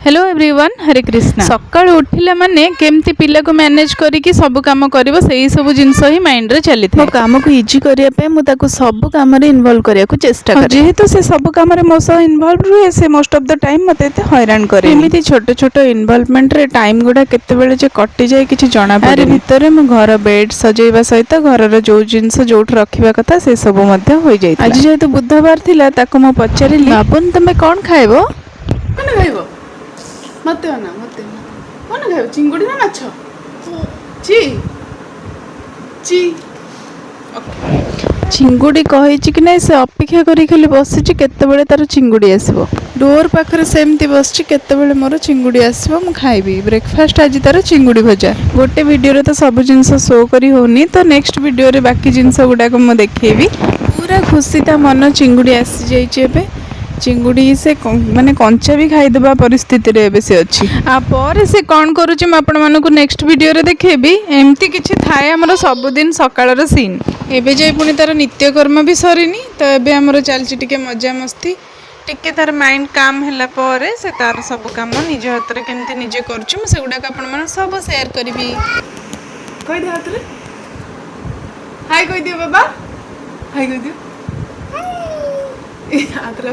hello everyone हरे कृष्णा सकाळ उठिला माने केमती पिला को मैनेज करिकि सब काम करिवो सेही सब जिंस ही माइंड रे चली मो काम को इजी करिया पे मु ताको सब काम रे इन्वॉल्व करिया को चेष्टा करे जेहेतु से सब काम रे मो सह इन्वॉल्व रुहे से मोस्ट ऑफ द टाइम मते एते हैरान करे एमिति छोट छोट इन्वॉल्वमेंट रे टाइम गुडा केते बेले जे कटि जाय किछि जणा पड़े भितर मो घर बेड सजेइबा सहित घर रो जो जिंस जोठ रखिबा कथा से सब मध्ये होई जाय आज जेहेतु बुधवार थिला ताको मो पचारिली बाबन तमे कोन खाइबो कोन खाइबो मते कोन खाइबो चिंगुडी ना माछ ची ची चिंगुडी कहिछि कि नै से अपेक्षा करी खाली बसिछि केते बेले तार चिंगुडी आसीबो डोर पाखरे सेमती बसिछि केते बेले मोर चिंगुडी आसीबो मु खाइबी ब्रेकफास्ट आज तार चिंगुडी भजा गोटे वीडियो रे तो सब जिंस शो करी होनी तो नेक्स्ट वीडियो रे बाकी जिंस गुडा को मु देखेबी पूरा खुशी ता मन चिंगुडी आसी जाइछि एबे चिंगुडी से माने कंचा भी खाईदेबा परिस्थिति रे एबे से अछि आ पर से कोन करूछि म आपण मानको नेक्स्ट वीडियो रे देखेबी एम्ति किछि थाए हमर सब दिन सकाळ रो सीन एबे जे पुनी तार नित्यकर्म भी सरीनी तो एबे हमर चलछि टिके मजा मस्ती टिके तार माइंड काम हैला परे से तार सब काम निज हाथ रे केमति निजे करछु म सेगुडा का आपण मान सब शेयर करबी कहि दे हाथ रे हाय कहि दियो बाबा हाय कहि दियो हाथ रे